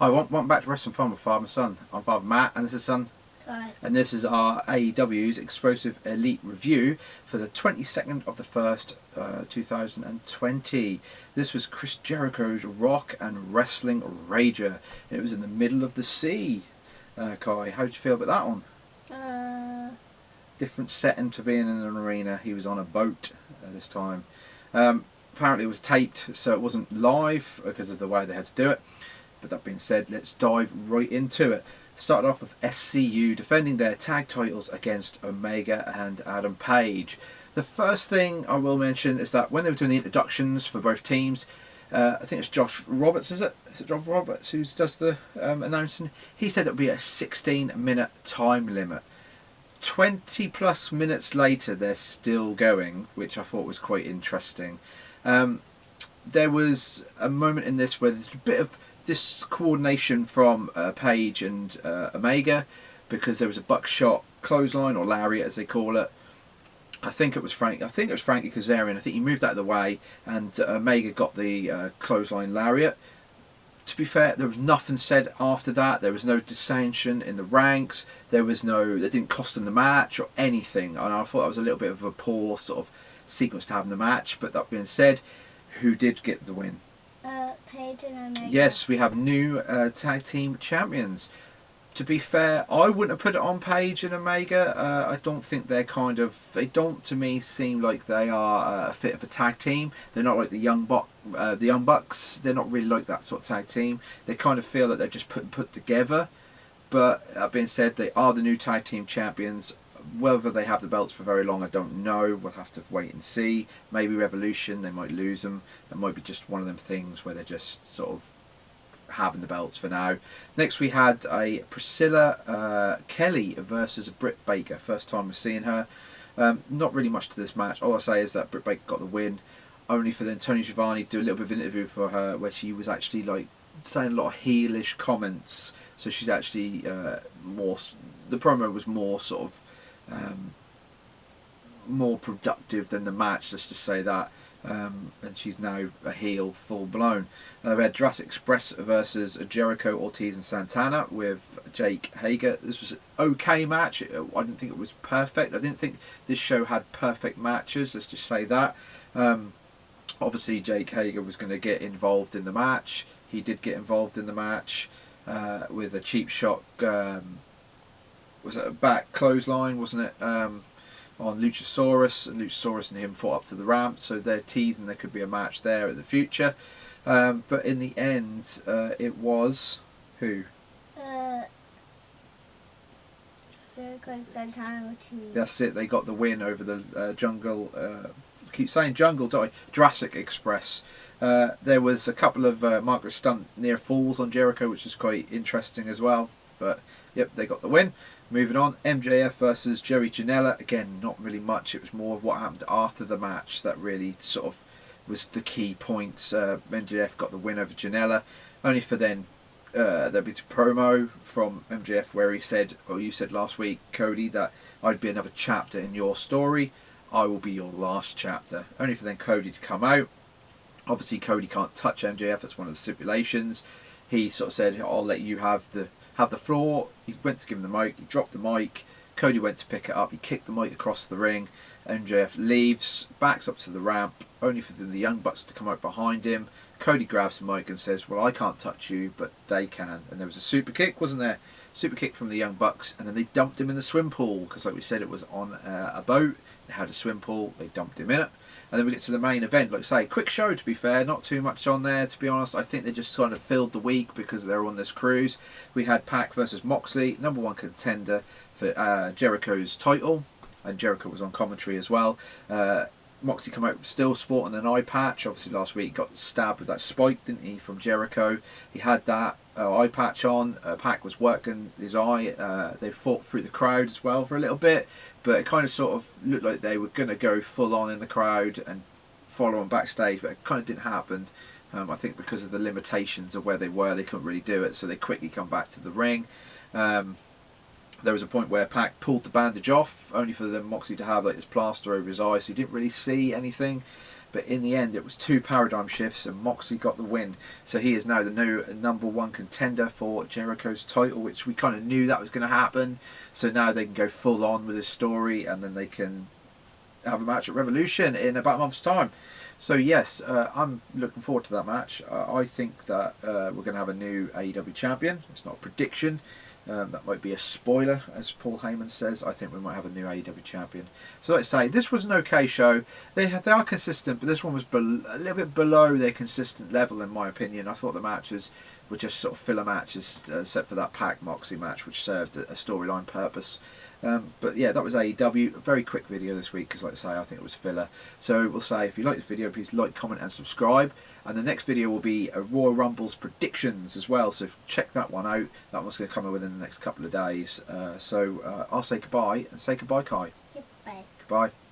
Hi, welcome back to Wrestling Fun with Father and Son. I'm Father Matt, and this is Son. Hi. And this is our AEW's Explosive Elite Review for the 22nd of the 1st, 2020. This was Chris Jericho's Rock and Wrestling Rager. And it was in the middle of the sea. Kai, how did you feel about that one? Different setting to being in an arena. He was on a boat this time. Apparently it was taped, so it wasn't live because of the way they had to do it. But that being said, let's dive right into it. Started off with SCU defending their tag titles against Omega and Adam Page. The first thing I will mention is that when they were doing the introductions for both teams, I think it's Josh Roberts, is it? Is it Josh Roberts who does the announcing? He said it would be a 16-minute time limit. 20 plus minutes later, they're still going, which I thought was quite interesting. There was a moment in this where there's a bit of this coordination from Page and Omega, because there was a buckshot clothesline, or lariat as they call it. I think it was Frankie Kazarian. I think he moved out of the way, and Omega got the clothesline lariat. To be fair, there was nothing said after that. There was no dissension in the ranks. They didn't cost them the match or anything. And I thought that was a little bit of a poor sort of sequence to have in the match. But that being said, who did get the win? Paige and Omega. Yes, we have new tag team champions. To be fair, I wouldn't have put it on Paige and Omega. I don't think they don't to me seem like they are a fit of a tag team. They're not like the Young Bucks. They're not really like that sort of tag team. They kind of feel that they're just put together. But that being said, they are the new tag team champions. Whether they have the belts for very long, I don't know. We'll have to wait and see. Maybe Revolution, they might lose them. It might be just one of them things where they're just sort of having the belts for now. Next we had a Priscilla Kelly versus Britt Baker. First time we're seeing her. Not really much to this match. All I say is that Britt Baker got the win, only for then Tony Schiavone to do a little bit of an interview for her where she was actually like saying a lot of heelish comments. So she's actually the promo was more sort of more productive than the match, just to say that. And she's now a heel full blown. We had Jurassic Express versus Jericho, Ortiz and Santana with Jake Hager. This was an okay match. I didn't think it was perfect. I didn't think this show had perfect matches, let's just say that. Obviously Jake Hager was going to get involved in the match. He did get involved in the match with a cheap shot. Was it a back clothesline, wasn't it? On Luchasaurus, and Luchasaurus and him fought up to the ramp, so they're teasing there could be a match there in the future. But in the end, it was who? Jericho and Santana Ortiz. That's it. They got the win over the Jungle. Keep saying Jungle, don't I? Jurassic Express. There was a couple of Margaret Stunt near falls on Jericho, which is quite interesting as well. But yep, they got the win. Moving on, MJF versus Joey Janela. Again, not really much. It was more of what happened after the match that really sort of was the key points. MJF got the win over Janela, only for then there'd be a promo from MJF where he said, or you said last week, Cody, that I'd be another chapter in your story. I will be your last chapter. Only for then Cody to come out. Obviously, Cody can't touch MJF. That's one of the stipulations. He sort of said, I'll let you have the floor. He went to give him the mic, he dropped the mic, Cody went to pick it up, he kicked the mic across the ring, MJF leaves, backs up to the ramp, only for the Young Bucks to come out behind him. Cody grabs the mic and says, well, I can't touch you, but they can. And there was a super kick, wasn't there? Super kick from the Young Bucks, and then they dumped him in the swim pool, because like we said, it was on a boat, they had a swim pool, they dumped him in it. And then we get to the main event. Like I say, quick show to be fair, not too much on there to be honest. I think they just kind of filled the week because they're on this cruise. We had Pac versus Moxley, number one contender for Jericho's title, and Jericho was on commentary as well. Moxley come out still sporting an eye patch. Obviously last week got stabbed with that spike, didn't he, from Jericho. He had that eye patch on. Pac was working his eye. They fought through the crowd as well for a little bit, but it kind of sort of looked like they were going to go full on in the crowd and follow on backstage, but it kind of didn't happen. I think because of the limitations of where they were, they couldn't really do it, so they quickly come back to the ring. There was a point where Pac pulled the bandage off, only for then Moxley to have like this plaster over his eye, so he didn't really see anything. but in the end it was 2 paradigm shifts and Moxley got the win. So he is now the new #1 contender for Jericho's title, which we kind of knew that was going to happen. So now they can go full on with his story, and then they can have a match at Revolution in about a month's time. So yes, I'm looking forward to that match. I think that we're going to have a new AEW champion. It's not a prediction. That might be a spoiler, as Paul Heyman says. I think we might have a new AEW champion. So like I say, this was an okay show. They are consistent, but this one was a little bit below their consistent level, in my opinion. I thought the matches were just sort of filler matches, except for that Pac Moxley match, which served a storyline purpose. But yeah, that was AEW. A very quick video this week because, like I say, I think it was filler. So we'll say, if you like this video, please like, comment and subscribe. And the next video will be a Royal Rumble's predictions as well. So check that one out. That one's going to come in within the next couple of days. So I'll say goodbye and say goodbye, Kai. Goodbye. Goodbye.